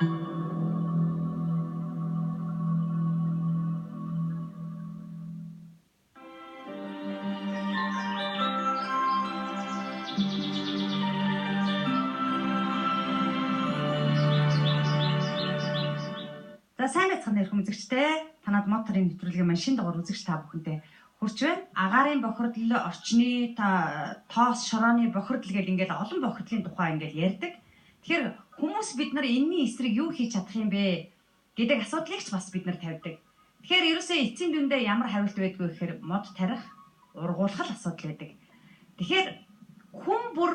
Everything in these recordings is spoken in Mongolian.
За сайн байцгаана ирэх үзэгчтэй. Танад моторын нэвтрүүлгийн маань шинэ дугаар үзэгч та бүхэндээ хүрч байна. Агаарын бохирдол, орчны тоос, шорооны бохирдол гэл ингээл олон бохирдлын тухай ингээл ярьдаг. Тэгэхээр хүмүүс бид нар энэний эсрэг юу хийж чадах юм бэ гэдэг асуудлыг ч бас бид нар тавьдаг. Тэгэхээр ерөөсөө эцсийн дүндээ ямар хариулт байдгүй гэхээр мод тарих, ургуулах асуудал байдаг. Тэгэхээр хүн бүр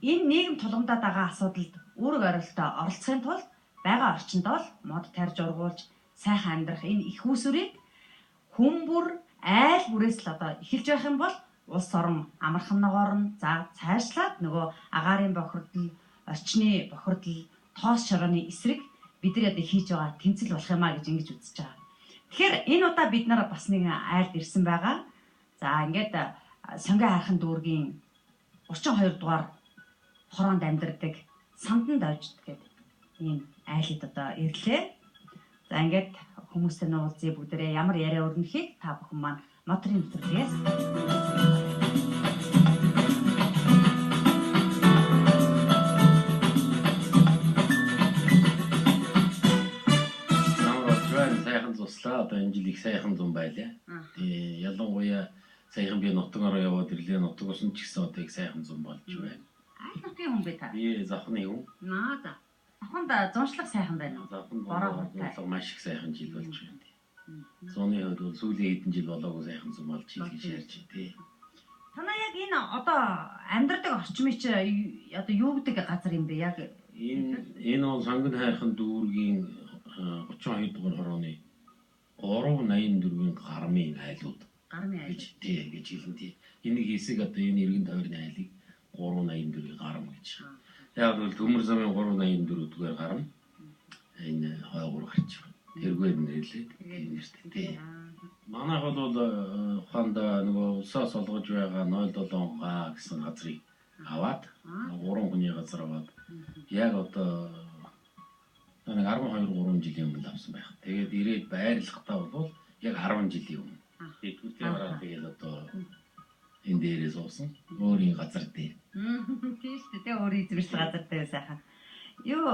энэ нийгэм тулгамдаад байгаа асуудалд үүрэг оролтоо оролцохын тулд байгаа орчинд бол мод тарьж ургуулж сайхан амьдрах энэ их усүрийг хүн бүр айл бүрээс л одоо эхэлж байх юм бол улс орон амархан ногоор нь за цаашлаад нөгөө агаарын бохирдол, орчны бохирдол, тоос шорооны эсрэг бид нар одоо хийж байгаа тэмцэл болох юмаа гэж ингэж үзэж байгаа. Тэгэхээр энэ удаа бид нар бас нэг айлд ирсэн байгаа. За ингээд Сонгой хайрхан дүүргийн 32 дугаар хороонд амьдардаг Самдан Давжид гэдэг ийм айлд одоо ирлээ. За ингээд хүмүүстэй нуулзъя бүгдээрээ ямар яриа өрнөхийг та бүхэн маань моторын нэвтрүүлгээс сайхан туслаа. Одоо энэ жил их сайхан зам байлаа. Тэгээ ялангуяа сайхан би нутгаар яваад ирлээ. Нутгаас нь ч гэсэн одоо их сайхан зам болж байна. аль нутгийн хүн бэ та? Би Завхны хүн. Наа за. Завханд зуншлах сайхан байна уу? Завханд маш их сайхан жил болж байна. Зуны хувьд бол сүүлийн хэдэн жил болоогүй сайхан зам болж жил гэж ярьж тий. Танаа яг энэ одоо амьдардаг орчмын чи одоо юу гэдэг газар юм бэ яг? Энэ бол Сонгой хайрхан дүүргийн 32 дугаар хорооны 384-ийн гармын айлууд. Гармын айл. Гэж хэлэн тий. Энийг хэсэг одоо энэ иргэн тойрны айлыг 384-ийн гарам гэж. Яг бол төмөр замын 384 дугаар гарам энэ хойгоор гарч байна. Тэргээр нэрлээд нэртэй тий. Манайх бол ухаанда нөгөө усаас олгож байгаа 07 га гэсэн газрыг аваад 3 хүний газар аваад яг одоо нэг 12 3 жилийн өмнө авсан байх. Тэгээд ирээд байрлахтаа бол яг 10 жилийн өмнө. Тэгээд түүнтэй хараад тэгээд одоо энэ дээрээ суусан. Өөрийн газар дээр. Тийм шүү дээ. Өөрийн эзэмшил газар дээр сайхан. Юу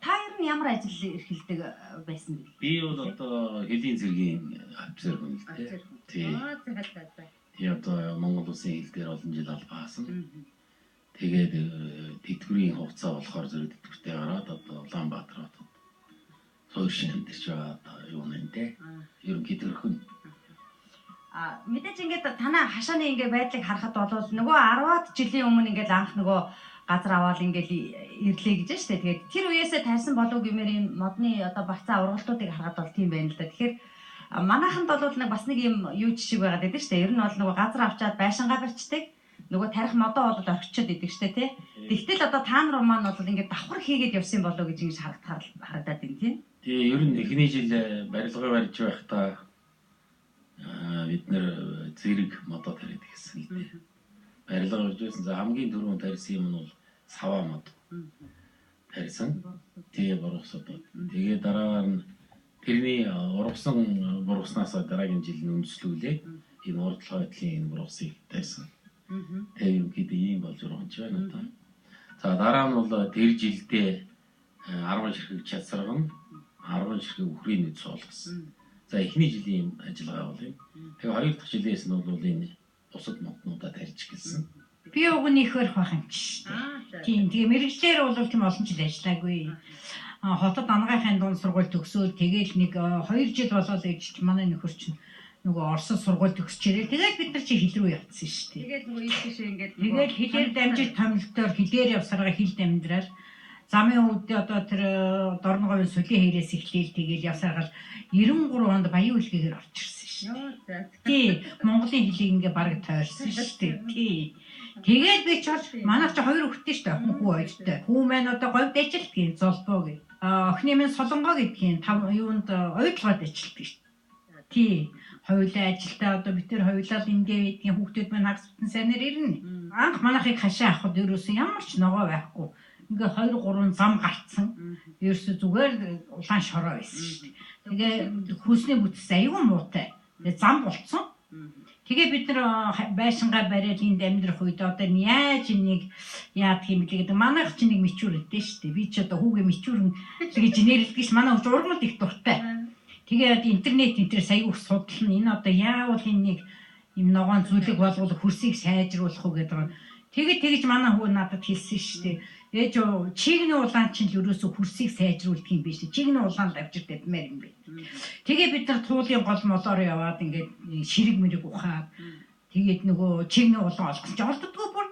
та ер нь ямар ажил эрхэлдэг байсан бэ? Би бол одоо хэлийн цэргийн офицер хүн л дээ. Тийм. Тийм одоо Монгол улсын хил дээр олон жил албаасан. Тэгээд тэтгэврийн хувцас болохоор зэрэг тэтгэвртэй гараад одоо Улаанбаатар хотод суурьшин амьдарч байгаа юу нэнтэй. Ерөнхий төрхөн. Мэдээж ингээд танаа хашааны ингээд байдлыг харахад бол нөгөө 10-аад жилийн өмнө ингээд анх нөгөө газар аваад ингээд ирлээ гэж штэ. Тэгээд тэр үеэсээ тарьсан болов гэмээр энэ модны одоо багцаа ургалтуудыг харахад бол тийм байна л да. Тэгэхээр манайханд бол нэг бас нэг юм юу жишг байгаад байдаг штэ. Ер нь бол нөгөө газар авчаад байшингаа барьцдаг. Нөгөө тарих модоо бол орчичод идэг штэ тий. Тэгтэл одоо та нар маань бол ингээд давхар хийгээд явсан болов гэж ингэж харагдаад байна тийм. Тэгээ ер нь эхний жил барилга барьж байхдаа бид нэр зэрэг модоо тариад гэсэн л дээ. Барилга барьж байсан. За хамгийн түрүүнд тарьсан юм нь бол саваа мод. Тарьсан. Тэгээ бургасаад. Тэгээ дараагаар нь тэрний бургаснаас дараагийн жил нь үндэслүүлээ. Энэ урдлага байдлын энэ бургасыг тарьсан. Тэгээ юм гэдэг ийм болж байгаа ч байна одоо. За дараа нь бол тэр жилдээ 10 ширхэг чадсарган 10 ширхэг үхрийн нүд суулгасан. За эхний жилийн ажиллагаа бол юм. Тэгээ хоёр дахь жилээс нь бол энэ бусад моднуудаа тарьж гэлсэн. Би уг нь их өрх байх юм чи. Тийм. Тэгээ мэрэгчлэр бол тийм олон жил ажиллаагүй. Хотод ангаахын дунд сургууль төгсөөл тэгээл нэг 2 жил болоод ээжч манай нөхөр чинь нөгөө Оросд сургууль төгсөж ирээ. Тэгээд бид нар чи хил рүү явцсан шүү дээ. Тэгээд нөгөө ийш тийш ингээд тэгээд хилээр дамжиж томилтоор хилээр явсараа хилд амьдрал замын өвдөө одоо тэр Дорноговын сүлийн хэрээс эхлээл тэгээл явсаргал 93 онд Баян үлгээгээр орж ирсэн шүү дээ. Тий, Монголын хилийг ингээ бараг тойрсон шүү дээ. Тий. Тэгээд би ч бол манайх ч 2 хүүхэдтэй шүү дээ. Хүү хоёртой. Хүү маань одоо говьд ажилт гин золбоо гэ. Охины минь солонгоо гэдгийг юунд ойдлогод ажилтдаг шүү дээ. Тий. Хоёулаа ажилдаа одоо бид тэр хоёулаа эндээ байдгийн хүүхдүүд маань хагас бүтэн сайнаар ирнэ. Анх манайхыг хашаа авахд ерөөсөн ямар ч ногоо байхгүй. ингээ 2 3 зам гарцсан. Ерөөсө зүгээр улаан шороо байсан шүү дээ. Тэгээ хөлсний бүтц аюун муутай. Тэгээ зам болцсон. Тэгээ бид нар байшингаа бариад энд амьдрах үед одоо яаж энийг яадах юм бэ гэдэг манайх чинь нэг мичүүр өгдөө шүү дээ. Би ч одоо хүүгээ мичүүр гэж нэрлэдэг ш манай ургамал их дуртай. Тэгээд интернет сая их судална. Энэ одоо яавал энэ нэг юм ногоон зүйлэг болгох хөрсийг сайжруулах уу гэдэг. Тэгээд тэгж манай хүү надад хэлсэн шүү дээ. Ээж чигний улаан чинь л ерөөсө хөрсийг сайжруулдаг юм биш. Чигний улаан л авчир дэмээр юм бэ. Тэгээ бид нар туулын гол молоор яваад ингээд ширэг мэрэг ухаад тэгээд нөгөө чигний улаан олгох ч олддгүй бүр.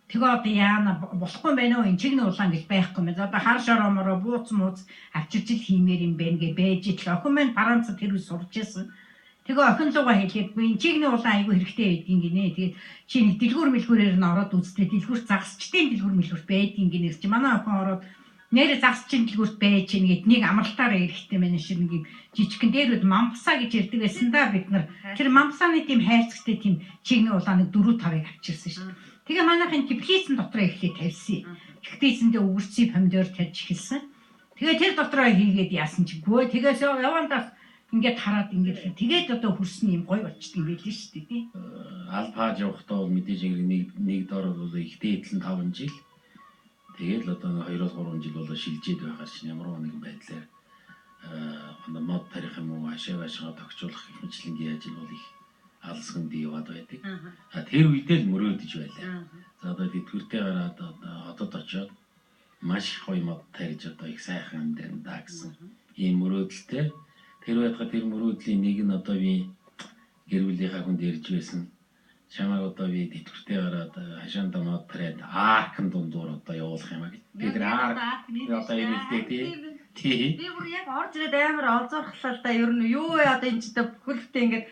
Тэгээ одоо яана болохгүй байна уу энэ чигний улаан гэж байхгүй юм. Одоо хар шороомороо бууц мууц авчирч ил хиймээр юм бэ гэ бэж ил охин маань Франц тэр үс сурч байсан. Тэгээ охин лугаа хэлээд энэ чигний улаан айгүй хэрэгтэй байдгийн гинэ. Тэгээд чи нэг дэлгүүр мэлгүүрээр нь ороод үзтээ дэлгүүрт загасчдیں۔ Дэлгүүр мэлгүүрт байдгийн гинэ. Чи манай охин ороод нэрэ загасчин дэлгүүрт байж нэгэд нэг амралтаараа эрэхтэй мэн шиг нэг юм жижигхэн дээрүүд мампсаа гэж ярьдаг байсан да бид нар. Тэр мампсааны тийм хайрцагтай тийм чигний улааныг 4 5-ыг авчирсан шүү дээ. Тэгээ манайхын теплицэн дотроо эхлээд тавьсан. Теплицэндээ өвөрцөй помидор тарьж эхэлсэн. Тэгээ тэр дотроо хийгээд яасан ч гоо тэгээс явандаас ингээд хараад ингээд тэгээд одоо хөрсний юм гоё болчихд юм байл шүү дээ тий. Албааж явахдаа бол мэдээж нэг доор бол ихтэй эдлэн 5 жил. Тэгээд л одоо 2-3 жил болоо шилжээд байгаар чинь ямар нэгэн байдлаар мод тарих юм уу ашаашгаа тогтжуулах хэмжлэнгийн ажил бол их алсганд яваад байдаг. Тэр үедээ л мөрөөдөж байлаа. За одоо тэтгэвртэй гараад хотод очиод маш их гоё мод тарьж одоо их сайхан амьдрандаа гэсэн ийм мөрөөдөлтэй. Тэр байтугай тэр мөрөөдлийн нэг нь одоо би гэр бүлийнхаа хүнд ярьж байсан. Чамайг одоо би тэтгэвртэй гараад хашаанда мод тарьад аркн дундуур одоо явуулах юм а гэж. Тэр арк одоо юм хэлдэг тий. Би бүр яг орж ирээд амар олзуурхлаа да ер нь юу вэ одоо энэ ч бүхэлдээ ингээд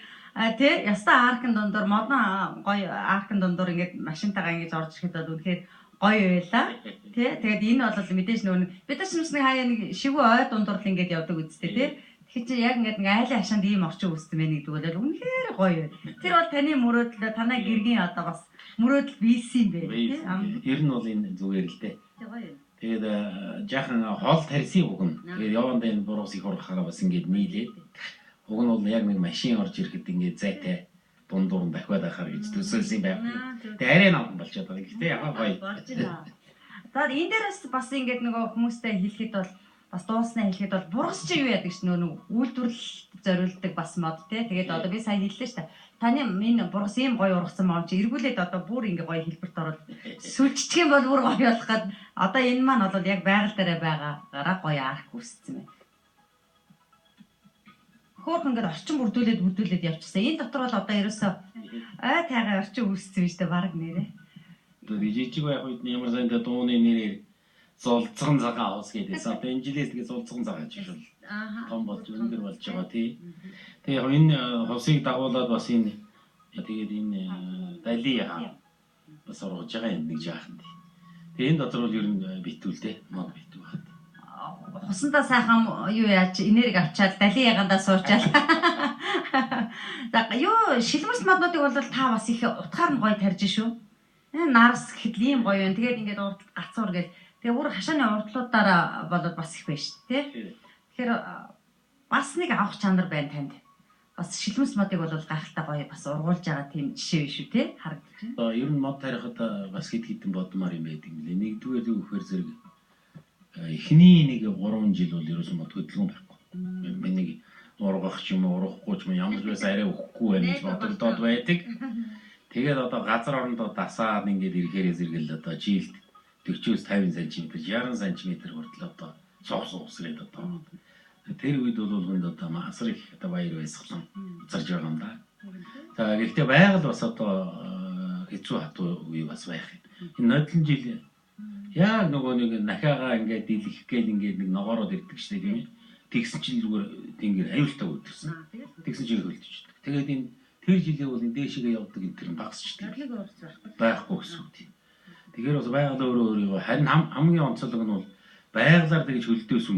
тий ястаа аркн дундуур модон гоё аркн дундуур ингээд машинтайгаа ингэж орж ирэхэд үнэхээр гоё байлаа тий. Тэгээд энэ бол мэдээж нөгөө бид нар ч нэг хаяа нэг шивүү ой дундуур л ингэж явдаг үстэй тий. Тэгэхээр чи яг ингээд нэг айлын хашаанд ийм орчин үүссэн байх гэдэг бол үнэхээр гоё. Тэр бол таны мөрөөдөл танай гэргийн одоо бас мөрөөдөл бийсэн юм бэ тий. Ер нь бол энэ зүгээр л дээ. Гоё. Тэгээд жаахан хоол тарьсан уг нь. Тэгээд явандаа энэ буруус их урахаараа бас ингэж нийлээд. Уг нь бол яг нэг машин орж ирэхэд ингэ зайтай дундуур нь дахиад ахаар гэж төсөөлсөн байх. Тэгээд арай наадсан болчиход байгаа. Гэхдээ яхаа гоё. За энэ дээрээс бас ингэ нөгөө хүмүүстэй хэлэхэд бол бас дууснаа хэлэхэд бол бургас чи юу яадаг ш нөгөө үйлдвэрлэл зориулдаг бас мод тий. Тэгээд одоо би сая хэллээ ш та. Таны энэ бургас ийм гоё ургасан мод чи эргүүлээд одоо бүр ингэ гоё хэлбэрт ороод сүлжчих юм бол бүр гоё болох гээд одоо энэ маань бол яг байгаль дээр байгаагаараа гоё арк үүссэн байна. Хөөх ингээд орчин бүрдүүлээд явчихсан. Энэ дотор бол одоо ерөөсөө ай тайгаа орчин үүссэн биз дээ баг нэрээ. Одоо жижиг байх үед ямар сайн дууны нэрээр зулцган цагаан хаус гэдээсэн. Одоо энэ жилээс тэгээ зулцган цагаан жишээ бол том болж өндөр болж байгаа тий. Тэгээ яг энэ хусыг дагуулад бас энэ тэгээд энэ дали яа бас орж байгаа юм нэг жаахан тий. Тэгээ энэ дотор бол ер нь битүүлдэ мод битүү байна. Хусандаа сайхан юу яаж энерги авчаад дали ягандаа суучаал. За юу шилмэс моднуудыг бол та бас их утгаар нь гоё тарьж шүү. Энэ нарс гэхэд ийм гоё юм. Тэгээд ингээд урд гацуур гэж тэгээ бүр хашааны урдлуудаараа болоод бас их байна шүү тий. Тэгэхээр бас нэг авах чанар байна танд. Бас шилмэс модыг бол гайхалтай гоё бас ургуулж байгаа тийм жишээ биш үү тий харагдаж байна. Ер нь мод тарихад бас хэд хэдэн бодмаар юм байдаг юм лээ. Нэгдүгээр юу гэхээр зэрэг эхний нэг 3 жил бол ерөөсөн мод хөдөлгөөн байхгүй. Миний ургах ч юм уу ургахгүй ч юм ямар ч байсан арай өгөхгүй байх гэж бодогдоод байдаг. Тэгээд одоо газар орондоо дасаад ингээд ирэхээрээ зэрэгэл одоо жилд 40-50 см 60 см хүртэл одоо цогсрээд одоо тэр үед бол хүнд одоо асар их одоо баяр баясгалан зарж байгаа юм да. За гэхдээ байгаль бас одоо хэцүү хатуу үе бас байх юм. Энэ нодлон жил яа нөгөө нэг нахаага ингээд дийлэх гээл ингээд нэг ногоороод ирдэг шүү дээ тийм ээ. Тэгсэн чинь зүгээр тэнгэр аюултай үүдсэн. Тэгсэн чинь хөлдөждөг. Тэгээд энэ тэр жилээ бол энэ дээшгээ явдаг энэ тэр багасчдаг. Байхгүй гэсэн үг тийм. Тэгэхээр бас байгаль өөрөө харин хамгийн онцлог нь бол байгалаар тэгж хөлдөөсөн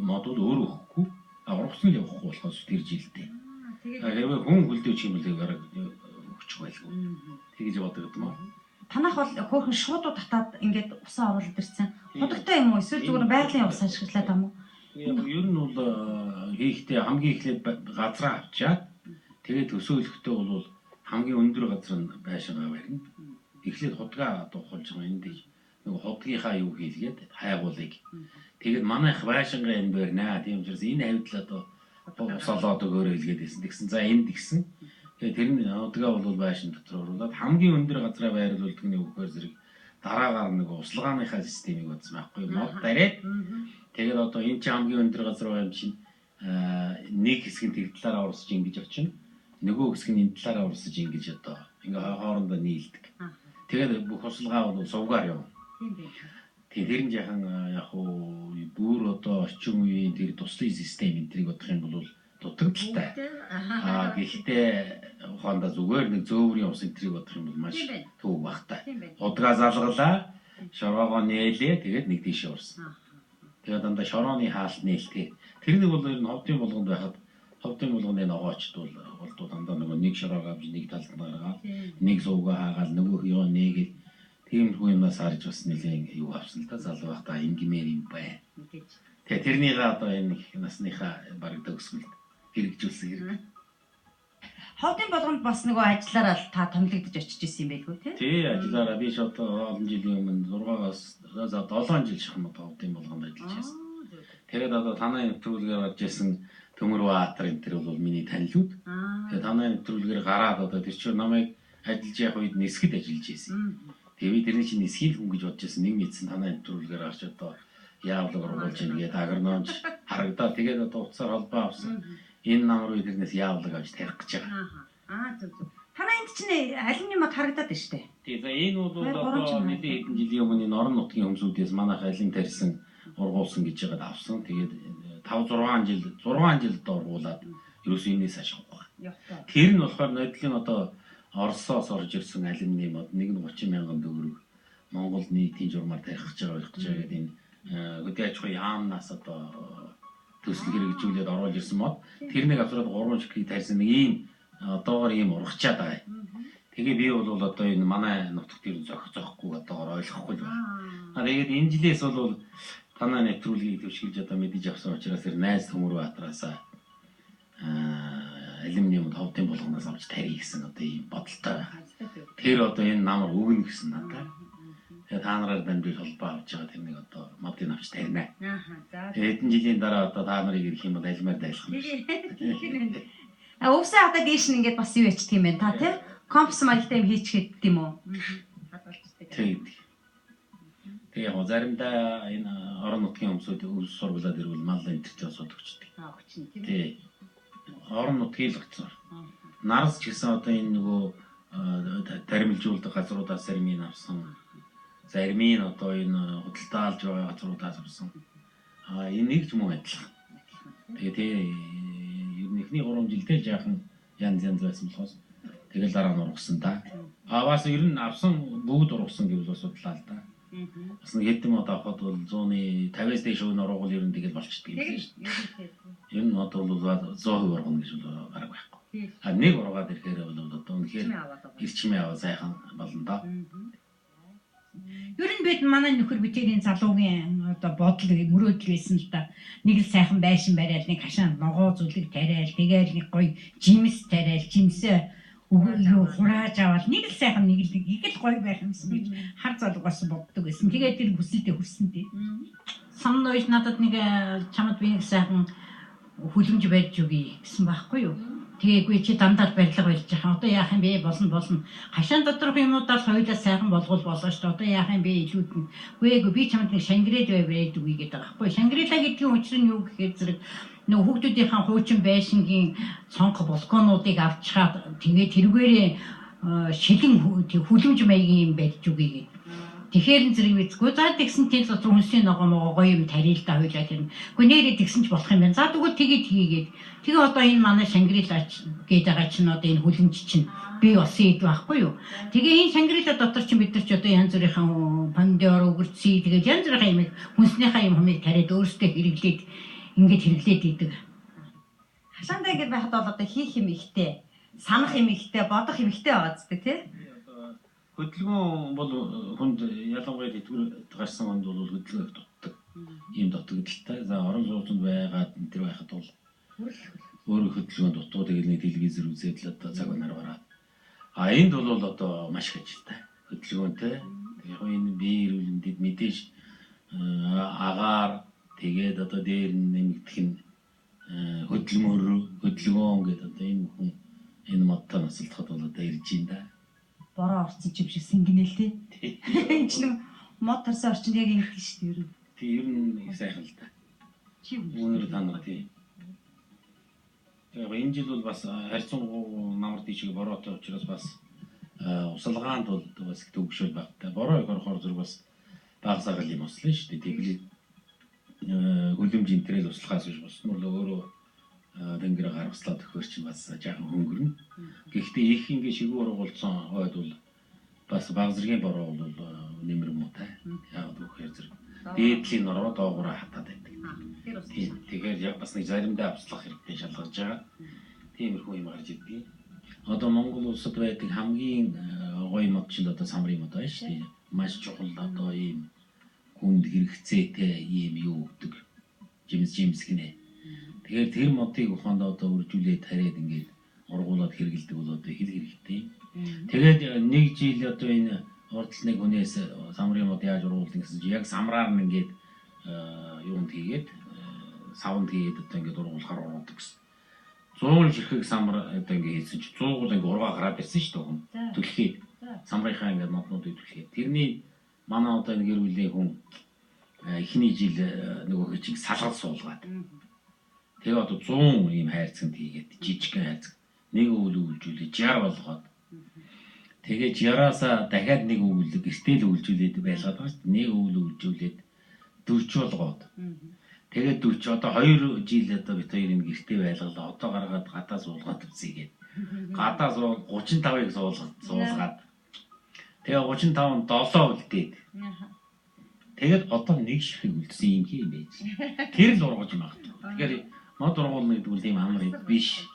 мод бол өөрөө өгөхгүй. Ургацсан л явахгүй болохоос тэр жилдээ. Тэгээд хүн хөлдөөч юм л гараг өгчих байлгүй. Тэгж боддог юм аа. Танах бол хөөхөн шуудуу татаад ингээд усаа оруулаад ирсэн. Худагтай юм уу? Эсвэл зүгээр байгалийн ус ашиглаад байгаа юм уу? Ер нь бол хийхдээ хамгийн эхлээд газраа авчаад тэгээд төсөөлөхдөө бол хамгийн өндөр газар нь байшингаа барина. Эхлээд худгаа дуухалж байгаа энэ дэж нэг худгийнхаа юу хийлгээд хайгуулыг. Тэгээд манайх байшингаа энэ барина. Тийм учраас энэ хавьд л одоо ус олоод өгөөрэй хэлгээд байсан. Тэгсэн за энд гисэн. Тэгээд тэр нь худгаа бол байшин дотор оруулаад хамгийн өндөр газраа байрлуулдаг нь өгөхөр зэрэг дараагаар нэг услагааныхаа системийг бодсон байхгүй юу? Мод бариад тэгээд одоо энэ ч хамгийн өндөр газар байгаа юм чинь нэг хэсэг нь тэр талаараа урсаж ингэж очино. Нөгөө хэсэг нь энэ талаараа урсаж ингэж одоо ингээ хоорондоо нийлдэг. Тэгээд бүх услага бол сувгаар явна. Тэгээд тэр нь яхан яг уу бүр одоо орчин үеийн тэр туслын систем энтрийг бодох юм бол дутагдaltaй. Гэхдээ ухаандаа зүгээр нэг зөөврийн ус энтрийг бодох юм бол маш төв багтай. Удгаа залгалаа, шороогоо нээлээ, тэгээд нэг тийшээ урсан. Тэгээд дандаа шорооны хаалт нээлтээ. Тэрнийг бол ер нь ховдын болгонд байхад ховдын болгоны ногоочд бол дандаа нөгөө нэг шороог авч нэг талд гаргаад нэг суугаа хаагаал нөгөө ёо нэгээл тиймэрхүү юмнаас харж бас нэлээд юу авсан л да залуу байхдаа ингимээр юм байна. Тэгээд тэрнийгээ одоо энэ насныхаа бараг төгсгөл хэрэгжүүлсэн хэрэг. Ховдын болгонд бас нөгөө ажиллаараа та томилогдож очиж исэн юм байлгүй тий? Тий, ажиллаараа би шууд олон жилийн өмнө 6-аас 7 жил шахам ховдын болгонд ажиллаж байсан. Тэгээд одоо танай нэвтрүүлгээр гарч ирсэн Төмөр Баатар энэ төр бол миний танилуд. Тэгээд танай нэвтрүүлгээр гараад одоо тэр чинь намайг ажиллаж явах үед нисгэд ажиллаж байсан. Тэгээд би тэрний чинь нисхийн хүн гэж бодож байсан. Нэг мэдсэн танай нэвтрүүлгээр гарч одоо яавлаг оруулж ингээд агрономч харагдаа. Тэгээд одоо уцаар холбоо авсан. Энэ нам руу тэрнээс яавлаг авч тарих гэж байгаа. Зүг. Танай энд чинь алюминий мод харагдаад байна шүү дээ. Тийм. Энэ бол одоо нэлийн хэдэн жилийн өмнө энэ орон нутгийн хүмүүсээс манайх алим тарьсан ургуулсан гэж яагаад авсан. Тэгээд 5-6 жилд ургуулад ерөөсөө энэс ашиглах. Тэр нь болохоор нодлын одоо Оросоос орж ирсэн алюминий мод нэг нь 30,000 төгрөг Монгол нийтийн журмаар тарих гэж байгаа гэдэг энэ хөдөө аж ахуйн яамнаас одоо төсөл хэрэгжүүлээд оруулж ирсэн мод. Тэрнийг авсраад 3 ширхэг тарьсан нэг ийм одоогоор ийм ургачаад байгаа. Тэгээ би бол одоо энэ манай нутагт ер нь зохихгүй одоогоор ойлгохгүй л байна. Тэгээд энэ жилээс бол танай нэвтрүүлгийг төвшилж одоо мэдэж авсан учраас тэр найз Төмөр Баатараас алюминиум ховдын болгоноос авч тарих гэсэн одоо ийм бодолтой байгаа. Тэр одоо энэ намар өгнө гэсэн надад. Тэгээд та нараар дамжуулж холбоо авч байгаа тэрнийг одоо модыг авч тарина. Хэдэн жилийн дараа одоо та нарыг ирэх юм бол алимаар дайлах юм. Өвсөө хатаа дээш нь ингээд бас юу ячдаг юм бэ та тий? Компс маягтай юм хийчихэд гэдэг юм уу? Тэгээд яг заримдаа энэ орон нутгийн хүмүүсүүд өвс сургуулаад ирвэл мал энтертэй асуудагчдаг. Тий. Орон нутгийн л гацаар. Нарс ч гэсэн одоо энэ нөгөө таримлжуулдаг газруудаас зармийн авсан. Зармийн одоо энэ худалдаалж байгаа газруудаас авсан. Энэ нэг ч мөн адилхан. Тэгээ ер нь эхний 3 жилдээ жаахан янз байсан болохоос тэгэл дараа нь ургасан да. Бас ер нь авсан бүгд ургасан гэвэл бас судлаа л да. Бас нэг хэдэн мод авахд бол 150-аас дээш өн ургуул ер нь тэгэл болчдөг юм шиг. Ер нь мод бол 100% ургана гэж бол гараг байхгүй. Нэг ургаад ирэхээр бол одоо үнэхээр ирчмээ аваа сайхан болно доо. Ер нь бид манай нөхөр битэрийн залуугийн одоо бодол мөрөөдөл байсан л да. Нэг л сайхан байшин бариад нэг хашаанд ногоо зүлэг тариал, тэгээл нэг гоё жимс тариал, жимсээ юу хурааж аваад нэг л сайхан нэг л гоё байх юмсан гэж хар залуугаас боддог байсан. Тэгээд тэр хүсэлтэд хүрсэн тий. Самн ууш надад нэг чамд би нэг сайхан хүлэмж барьж өгье гэсэн байхгүй юу? Тэгээггүй чи дандаа барилга барьж байгаа. Одоо яах юм бэ? Болно. Хашаан доторх юмудаа л хоёулаа сайхан болгол болно шүү дээ. Одоо яах юм бэ? Илүүд нь. Үгүй би чамд нэг Шангрила барьж өгье гэдэг байгаа байхгүй юу? Шангрила гэдгийн учир нь юу гэхээр зэрэг нөгөө хүүхдүүдийнхэн хуучин байшингийн цонх балконуудыг авчгаад тэгээд тэргээрээ шилэн хүлэмж маягийн юм барьж өгье гэдэг. Тэгэхээр зэрэг мэдгүй. За тэгсэн тийм дотор хүнсний ногоо гоё юм тарил да хойлоо тэр. Гэхдээ нэрээ тэгсэн ч болох юм байна. За тэгвэл тэгээд. Тэгээ одоо энэ манай Шангрила гээд байгаа чинь одоо энэ хүлэмж чинь бий болсон ид байхгүй юу. Тэгээ энэ Шангрила дотор чинь бид нар ч одоо янз бүрийн пандор өгөрций тэгээд янз бүрийн юм хүнснийхаа юм хүмүүс тариад өөрсдөө хэрэглээд ингэж хэрэглээд идэг. Хашаандаа ингэж байхад бол одоо хийх юм ихтэй, санах юм ихтэй, бодох юм ихтэй байгаа зү тий? Хөдөлгөөн бол хүнд ялангуяа тэтгэр гарсан хүнд бол хөдөлгөөн их дутдаг. Ийм дутагдaltaй. За орон сууцнд байгаад энэ төр байхад бол өөрөө хөдөлгөөн дутуу тэгээд нэг телевизээр үзээд л одоо цаг өнөр гараад. А энд бол одоо маш их ажилтай. Хөдөлгөөнтэй. Яг энэ бие эрүүл мэндэд мэдээж агаар тэгээд одоо дээр нэмэгдэх нь хөдөлгөөн гэдэг одоо энэ хүн энэ модтой насалдахад бол одоо ирж байна да. Бороо орцсон ч юм шиг сэнгэнэл тий. Энэ ч нэг мод тарсан орчинд яг ингэдэг шүү дээ. Тэг ер нь их сайхан л да. Чи Өнөр танаа тий. Яг энэ жил бол бас харьцангуй намар тийшээ бороотой учраас бас усалгаанд бол бас их төвөгшөөл багтай. Бороо их орохоор зүр бас багсаар юм ослоо шүү дээ. Тэгээд хөлөмж интерэл услахаас биш бас нь өөрөө тэнгэр гаргаслаад өгөхөр чинь бас жаахан хөнгөрнө. Гэхдээ их ингэ шигүү ургуулсан хойд бол бас баг зэргийн бороо бол нэмэр муутай. Яг үхээр зэрэг дээдлийн нороо доогуура хатаад байдаг. Тэгэхээр яг бас нэг заримдаа авслах хэрэгтэй шалгаж байгаа. Тиймэрхүү юм гарч ирдэг. Одоо Монгол улсад байдаг хамгийн гоё мод чинь одоо самрын мод байна шүү дээ. Маш чухал одоо ийм хүнд хэрэгцээтэй ийм юу гэдэг жимс гинэ. Тэгэхээр тэр модыг ухаанд одоо үржүүлээд тариад ингээд ургуулад хэрэгэлдэг бол одоо хэл хэрэгтэй. Тэгээд нэг жил одоо энэ урдл нэг хүнээс самрын мод яаж ургуулдаг гэсэн чинь яг самраар нь ингээд юунд хийгээд савнд хийгээд одоо ингээд ургуулахаар ургуулдаг гэсэн. 100 ширхэг самар одоо ингээд хийсэн чинь 100 гол ингээд ургаа гараад ирсэн шүү дээ хүн. Түлхээ. Самрынхаа ингээд моднуудыг түлхээ. Тэрний манай одоо нэг гэр бүлийн хүн эхний жил нөгөө чиг салгал суулгаад. Тэгээ одоо 100 ийм хайрцагт хийгээд жижигхэн хайрцаг нэг өвөл үйлжүүлээ 60 болгоод. Тэгээ 60-аасаа дахиад нэг өвөл гэртэл үйлжүүлээд байлгаад байгаа шүү дээ. Нэг өвөл үйлжүүлээд 40 болгоод. Тэгээд 40 одоо 2 жил одоо бит хоёр энэ гэртээ байлгалаа. Одоо гаргаад гадаа суулгаад үзьгээд. Гадаа 35-ыг суулгаад. Тэгээ 35-нд 7 үлдээд. Тэгээд одоо нэг ширхэг үлдсэн юм хий байж. Тэр л ургаж магадгүй. Тэгэхээр мод ургуулна гэдэг үл ийм амар биш.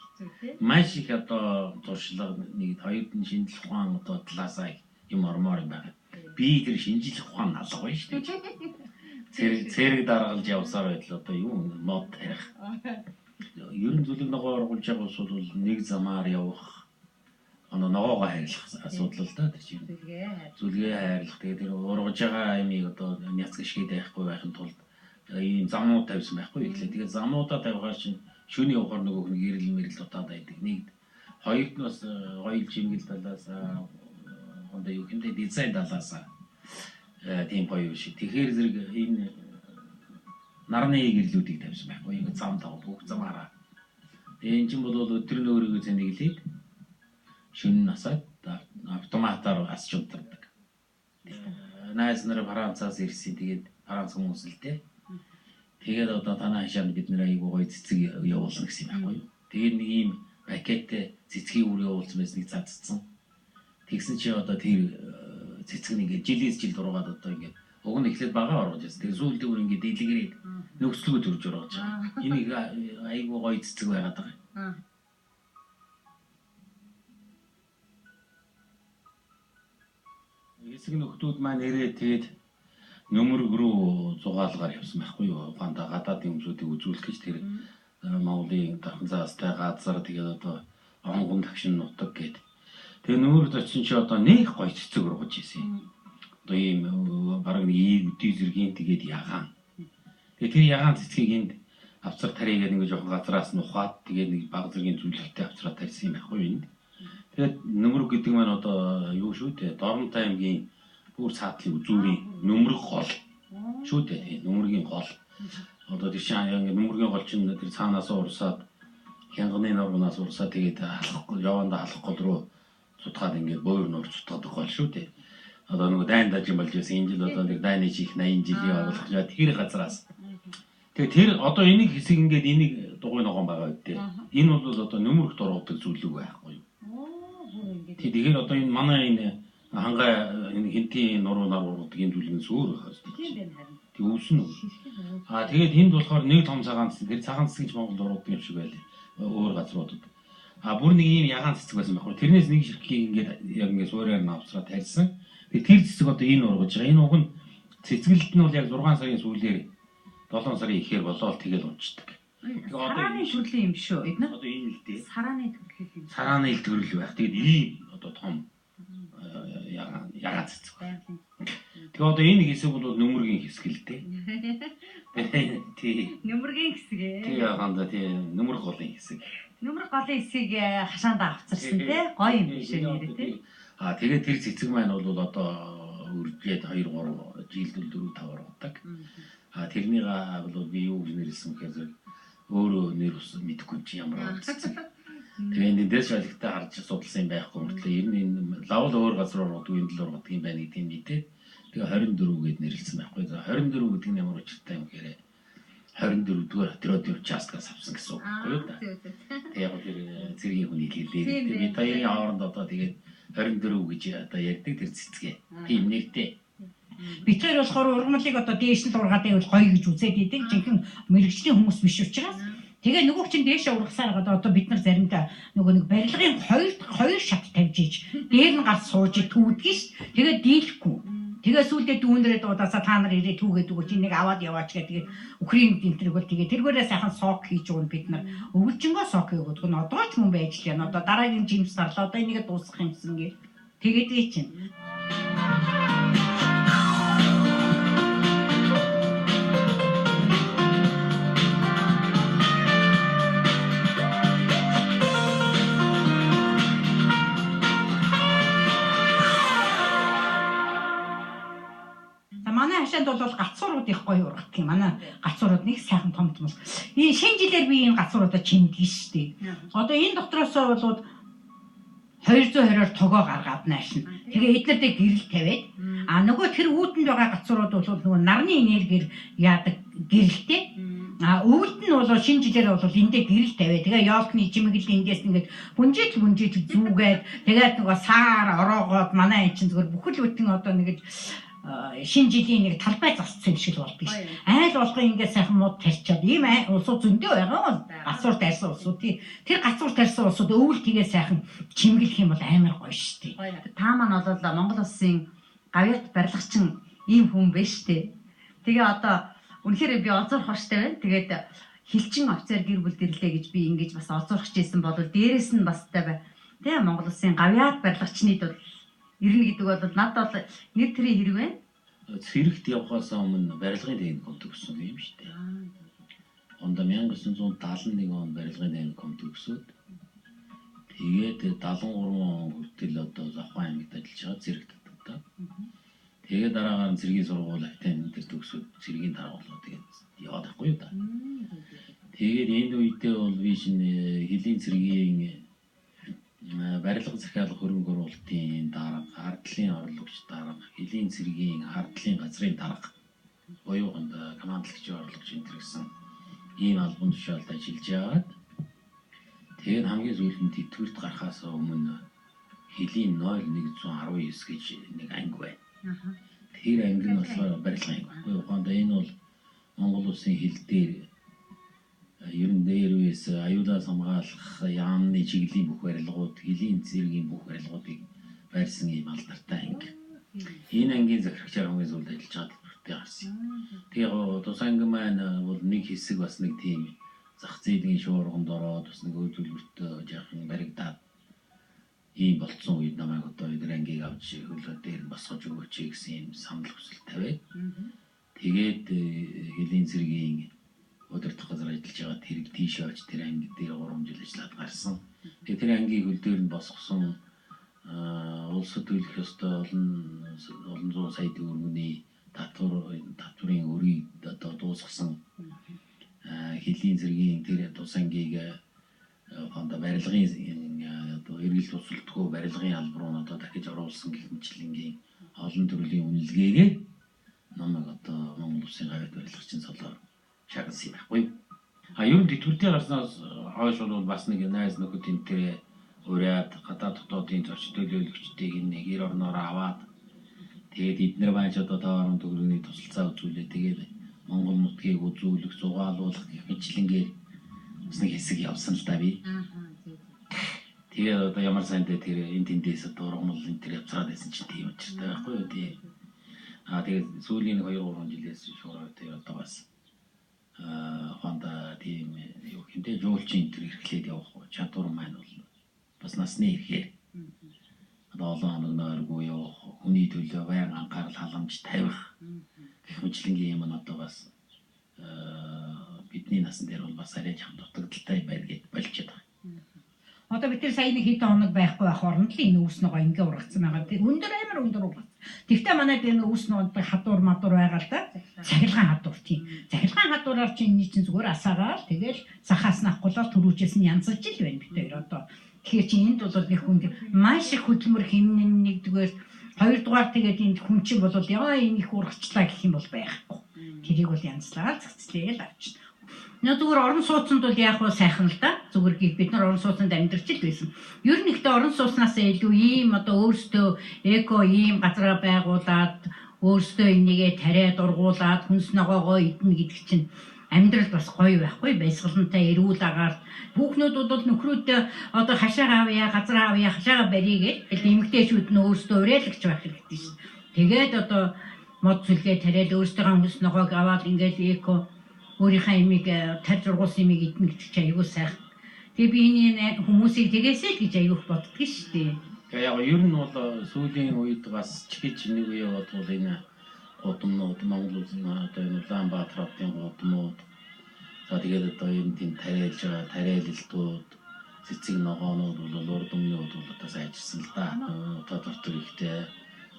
Маш их одоо туршлага нэг хоёрд нь шинжлэх ухаан одоо талаасаа юм ормоор юм байна. Би тэр шинжлэх ухаан алга байна шүү дээ. Цэрэг даргалж явсаар байтал одоо юу мод тарих. Ер нь зүлэг ногоо ургуулж байгаа ус бол нэг замаар явах ногоогоо хайрлах асуудал л да тэр чинь. Зүлгээ хайрлах. Тэгээд тэр ургаж байгаа юмыг одоо няц гიშгээд байхгүй байхын тулд ийм замууд тавьсан байхгүй. Тэгээд замуудаа тавихаар чинь шөнийн явахаар нөгөө хүн гэрэл мэрэл дутаад байдаг. Нэг хоёрт нь бас гоёл жимгэл талаас одоо юу гэмтэй дизайн талаас тийм гоё шиг. Тэгэхээр зэрэг энэ нарны гэрлүүдийг тавьсан байхгүй. Ингээ зам тав бүх замаараа. Тэгээ эн чинь бол өдөр нь өөрийгөө зэнэглээд шөнө насаад автоматар асч унтардаг. Найз нар Францаас ирсэн. Тэгээд Франц хүмүүс л дээ. Тэгээд одоо танаа хашаанд бид нэр айгуу гоё цэцэг явуулсан гэсэн юм байхгүй юу. Тэгээд нэг ийм пакеттэй цэцгийн үр явуулсан байсан нэг цацсан. Тэгсэн чи одоо тэр цэцэг нь ингээд жилээс жил дургаад одоо ингээд уг нь эхлээд бага оргож байсан. Тэгээд сүүлдээ бүр ингээд дэлгэрээд нөхцөлгөө төрж оргож байгаа. Энийг айгуу гоё цэцэг байгаад байгаа. Эсэг нөхдүүд маань ирээд тэгээд нөмрөг рүү зугаалгаар явсан байхгүй юу? Фанда гадаадын хүмүүсүүдийг үзүүлэх гэж тэр Монголын дархан заастай газар тэгээд одоо онгон тагшин нутаг гээд. Тэгээ нөмрөд очсон чи одоо нэг гоё цэцэг ургаж ийсэн. Одоо ийм бараг нэг өдий зэргийн тэгээд ягаан. Тэгээ тэр ягаан цэцгийг энд авцар тарийгээд ингээд жоохон газраас нь ухаад тэгээд нэг баг зэргийн зүйлэгтэй авцраа тарьсан юм байхгүй юу энд. Тэгээд нөмрөг гэдэг маань одоо юу шүү дээ? Доромтой аймгийн бүр цаатлын үзүүрийн нөмрөг гол шүү дээ. Нөмрөгийн гол. Одоо тэр чинь ингээд нөмрөгийн гол чинь тэр цаанаас урсаад хянганы нурмаас урсаад тэгээд халахгүй яванда халах гол руу цутгаад ингээд бөөр нуур цутгадаг гол шүү дээ. Одоо нөгөө дайн дажин болж байсан. Энэ жил одоо нэг дайны чих 80 жилийн оруулах яа тэр газраас. Тэгээд тэр одоо энийг хэсэг ингээд энийг дугуй ногоон байгаа үедээ. Энэ бол одоо нөмрөгт ороодог зүйл үг байхгүй юу? Тэгэхээр одоо энэ манай энэ хангай энэ хинтийн нуруугаар ургадаг энэ зүйлээс өөр байх хэрэгтэй. Тэг өвсөн үү? Тэгээд энд болохоор нэг том цагаан цэцэг, тэр цагаан цэцэг гэж Монголд ургадаг юм шиг байлаа. Өөр газруудад. Бүр нэг ийм ягаан цэцэг байсан байхгүй. Тэрнээс нэг ширхгийг ингээд яг ингээд суураар нь авцраад тарьсан. Тэгээ тэр цэцэг одоо энэ ургаж байгаа. Энэ уг нь цэцгэлт нь бол яг 6 сарын сүүлээр 7 сарын ихээр болоод тэгэл унцдаг. Сарааны төрлийн юм шүү. Эднэ. Одоо энэ л дээ. Сарааны төрлийн юм. Сарааны ил төрөл байх. Тэгээд ийм одоо том ягаан цэцэг. Тэгээ одоо энэ хэсэг бол нөмөргийн хэсэг л дээ. Тий. Нөмөргийн хэсэг ээ. Тий ягаанда тий нөмөр голын хэсэг. Нөмөр голын хэсгийг хашаанда авцарсан тий. Гоё юм биш үү тий. Тэгээд тэр цэцэг маань бол одоо үржээд 2 3 жилдэл 4 5 ордог. Тэрнийг бол би юу гэж нэрлсэн гэхээр өөрөө нэр ус мэдэхгүй чи ямар цэцэг. Тэгээ энэ дэс шалгтаа харж судалсан юм байхгүй мөртлөө ер нь энэ лавл өөр газар ордог энэ л ордог юм байна гэдэг юм мэдээ. Тэгээ 24 гэд нэрлсэн байхгүй. 24 гэдэг нь ямар учиртай юм гэхээр 24 дугаар патриотын участкаас авсан гэсэн үг байхгүй юу да. Тэгээ яг тэр цэргийн хүний хэлээ. Би таягийн хооронд одоо тэгээд 24 гэж одоо ярьдаг тэр цэцгээ. Тийм нэртэй. Бид хоёр болохоор ургамлыг одоо дээш нь ургаад байвал гоё гэж үзээд идэг. Жинхэнэ мэрэгчлийн хүмүүс биш учраас. Тэгээ нөгөө чинь дээшээ ургасаар одоо бид нар заримдаа нөгөө нэг барилгын хоёр шат тавьж иж дээр нь гал сууж түүдэг ш. Тэгээ дийлэхгүй. Тэгээ сүүлдээ дүүнрээ дуудаасаа та нар ирээ түүгээд өгөөч энийг аваад яваач гэдэг. Украин дэмтрэг бол тэгээ тэргээрээ сайхан сок хийж өгнө бид нар. Өвөлжингөө сок өгдөг нь одоо ч мөн байж л яана. Одоо дараагийн жимс гарлаа одоо энийг дуусгах юмсан гээ. Тэгээд ий чинь. Манай хашаанд бол гацуурууд их гоё ургадаг юм. Манай гацуурууд нэг сайхан том том. Энэ шинэ жилээр би энэ гацууруудаа чимдэг шүү дээ. Одоо энэ дотроос бол 220-оор тогоо гаргаад наашна. Тэгээ эднэрдээ гэрэл тавиад нөгөө тэр үүтэнд байгаа гацуурууд бол нөгөө нарны энергиэр яадаг гэрэлтэй. Өвөлд нь бол шинэ жилээр бол эндээ гэрэл тавиад тэгээ ёолтны чимэглэл эндээс ингээд бүнжиж зүүгээд тэгээд нөгөө саар ороогоод манай эн чинь зүгээр бүхэл бүтэн одоо нэгэж шинэ жилийн нэг талбай зассан юм шиг л болдог ш. Айл болгоо ингээд сайхан мод тарьчаад ийм улсууд зөндөө байгаа бол гацуур тарьсан улсууд тэр гацуур тарьсан улсууд өвөл тгээ сайхан чимгэлэх юм бол амар гоё штэ. Та маань бол Монгол улсын гавьяат барилгачин ийм хүн биш штэ. Тэгээ одоо үнэхээр би олзуурах баштай байна. Тэгээд хилчин офицер гэр бүл дэрлээ гэж би ингэж бас олзуурах гэжсэн бол дээрэс нь бас таа. Тэгээ Монгол улсын гавьяат барилгачныг бол ирнэ гэдэг бол надад бол нэр төрийн хэрэг байна. Цэрэгт явхаас өмнө барилгын техникум төгссөн юм шүү дээ. Онд 1971 он барилгын техникум төгсөөд тэгээд 73 он хүртэл одоо Завхан аймагт ажиллаж байгаа цэрэгт татдаг. Тэгээд дараагаар нь цэргийн сургууль Атин дээр төгсөөд цэргийн даргуулгаа тэгээд яваад байхгүй юу да. Тэгээд энэ үедээ бол би шинэ хэлийн цэргийн барилга захиалга хөрөнгө оруулалтын дарга, ардлын орлогч дарга, хэлийн цэргийн ардлын газрын дарга, буюу командлагчийн орлогч энэ гэсэн ийм албан тушаалд ажиллаж яваад тэгээд хамгийн сүүлд нь тэтгэврт гарахаас өмнө хэлийн 0119 гэж нэг анги байна. Тэр анги нь болохоор барилгын анги байхгүй юу? Энэ бол Монгол улсын хэл дээр ер нь дээрээс аюулаас хамгаалах яамны чиглэлийн бүх барилгууд, хэлийн цэргийн бүх барилгуудыг байрсан ийм алдартай анги. Энэ ангийн захирагчаар хамгийн сүүлд ажиллаж байгаа төлбөртэй гарсан. Тэгээ тус анги маань бол нэг хэсэг бас нэг тийм зах зээлийн шуурганд ороод бас нэг үйлдвэртэй жаахан баригдаад ийм болцсон үед намайг одоо эдгээр ангийг авч хөлөө дээр нь босгож өгөөч гэсэн ийм санал хүсэл тавиад тэгээд хэлийн цэргийн удирдах газар ажиллаж байгаа тэрэг тийш очиж тэр анги дээр 3 жил ажиллаад гарсан. Тэгээд тэр ангийг хөл дээр нь босгосон улсад төлөх ёстой олон зуун сая төгрөгийн татврын өрийг одоо дуусгасан хэлийн цэргийн тэр тус ангийг барилгын одоо эргэл тусалдгүй барилгын албар руу одоо дахиж оруулсан гэх мэтлэнгийн олон төрлийн үнэлгээгээ намайг одоо Монгол Улсын гавьяат барилгачин солоор шагнасан юм байхгүй. Ер нь тэтгэвртэй гарснаас хойш бол бас нэг найз нөхөд энтрээ ураад гадаад дотоодын зочд төлөөлөгчдийг нэг эр орноор аваад тэгээд эдгээр байж одоо таарам төгрөгийн тусалцаа үзүүлээ. Тэгээд Монгол нутгийг үзүүлэх, зугаалуулах гэх мэтлэнгээр бас нэг хэсэг явсан л да би. Тэгээ одоо ямар сайн дээр тэр энэ тэндээс одоо ургамал энэ тэр явцраад байсан чинь тийм учиртай байхгүй юу тий. Тэгээд сүүлийн 2-3 жилээс шуураа тий одоо бас Honda тийм юу хэмтэй жуулчин энэ эрхлээд явах чадвар маань бол бас насны ихээр одоо олон хоног нойргүй явах, хүний төлөө байнга анхаарал халамж тавих гэх мэтлэнгийн юм одоо бас бидний насан дээр бол бас арай жам дутагдaltaй байдаг болчиход байгаа. Одоо бид тэр сая нэг хэдэн хоног байхгүй байх оронд л энэ үүс нөгөө ингээ ургацсан байгаа. Өндөр амар өндөр ургац. Тэгвэл манайд энэ үүс нөгөө хадуур мадуур байгаа л да. Цахилгаан хадуур тийм. Цахилгаан хадуураар чинь энэ чинь зүгээр асаагаал тэгэл сахаас нь авахгүйгээр төрүүжээс нь янзалж ил байна бид хоёр одоо. Тэгэхээр чи энд бол нэг хүн маш их хөдөлмөр хэмнэн нэгдүгээр хоёрдугаар тэгээд энд хүн чинь бол яа энэ их ургачлаа гэх юм бол байхгүй. Тэрийг бол янзлаад цэцлээл авчихна. Нэг зүгээр орон сууцнд бол яг уу сайхан л да. Зүгээр бид нар орон сууцнд амьдарч л байсан. Ер нь ихтэй орон сууцнаас илүү ийм одоо өөрсдөө эко ийм газараа байгуулад өөрсдөө энийгээ тариад ургуулад хүнс ногоогоо идэнэ гэдэг чинь амьдрал бас гоё байхгүй баясгалантай эрүүл агаар хүүхнүүд бол нөхрөөдөө одоо хашаа авъя газар авъя хашаага барья гэж эмэгтэйчүүд нь өөрсдөө уриалагч байх хэрэгтэй шин. Тэгээд одоо мод зүлгээ тариад өөрсдөө хүнс ногоог аваад ингээд эко өөрийнхөө имийг тарж ургуулсан имийг идэнэ гэдэг чинь аюул сайхан. Тэгээ би энэ хүмүүсийг тэгээсэй л гэж аюул боддог шүү дээ. Тэгээ яг ер нь бол сүүлийн үед бас ч гэж нэг үе бодвол энэ гудамнууд Монгол улсын одоо энэ Улаанбаатар хотын гудамнууд за тэгээд одоо энэ тийм тариалж байгаа тариалалтууд цэцэг ногоонууд бол урд өмнөд бол одоо сайжирсан л да. Одоо дотор ихтэй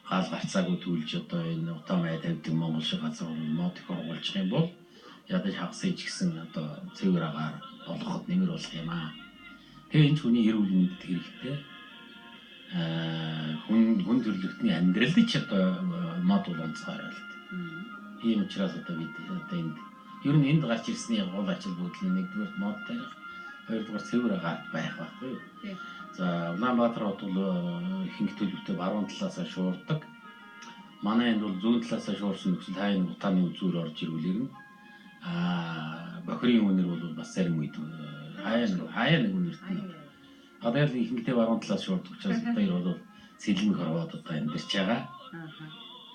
гал гарцаагүй төлж одоо энэ утаа май тавьдаг Монгол шиг газар мод их ургуулчих юм бол ядаж хагасж гисэн одоо цэвэр агаар болгоход нэмэр болох юм аа. Тэгээ энэ хүний эрүүл мэндэд хэрэгтэй. Хүн төрлөختний амьдралд ч одоо мод онцгой л. Ийм учраас одоо бид одоо энд ер нь энд гарч ирсний гол ачаал бүгд нэгдүгээр мод тарих, хоёрдугаар цэвэр агаар байх байхгүй юу? За Улаанбаатар хот бол ихэнх төлөвтэй баруун талаасаа шуурдаг. Манай энд бол зүүн талаасаа шуурсан нөхцөл хаяны утааны үзүүр орж ирвэл ирнэ. Бохирын үнэр бол бас зарим үед хаяа нэг үнэрт нь. Одоо л ихэнхдээ баруун талаас шуурдаг учраас одоо бол цэлмэг хорвоод одоо амьдарч байгаа.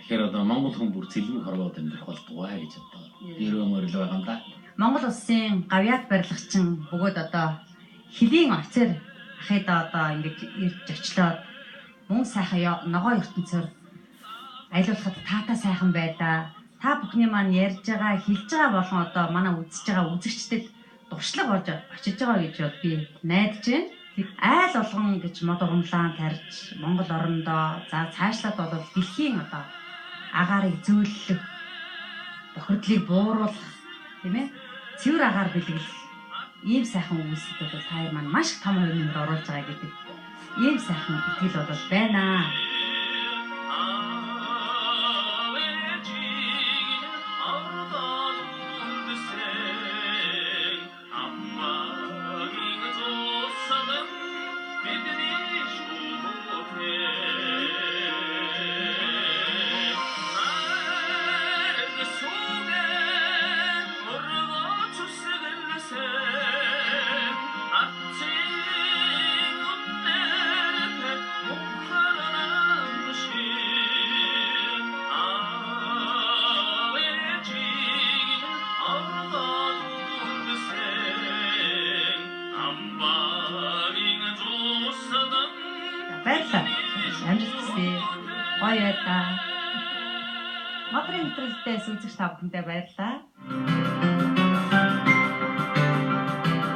Тэгэхээр одоо Монгол хүн бүр цэлмэг хорвоод амьдрах болтугай гэж одоо дээрөө мөрөл байгаа юм да. Монгол улсын гавьяат барилгачин бөгөөд одоо хөлийн офицер ахыд одоо ингэж ирж очлоод мөн сайхан ногоо ертөнцөөр айлуулахад таата сайхан байлаа. Та бүхний маань ярьж байгаа, хэлж байгаа болон одоо манай үзэж байгаа үзэгчдэд дуршлаг болж очиж байгаа гэж би найдаж байна. Айл олгон гэж мод урамлаан тарьж Монгол орондоо за цаашлаад бол дэлхийн одоо агаарыг зөөлөх, бохирдлыг бууруулах тийм ээ цэвэр агаар бэлгэлэх ийм сайхан үйлсэд бол та хоёр маань маш том хувь нэмэр оруулж байгаа гэдэг ийм сайхан итгэл бол байна. Гоё та. Модрын нэвтрүүлгээс үзэгч та бүхэндээ баярлалаа.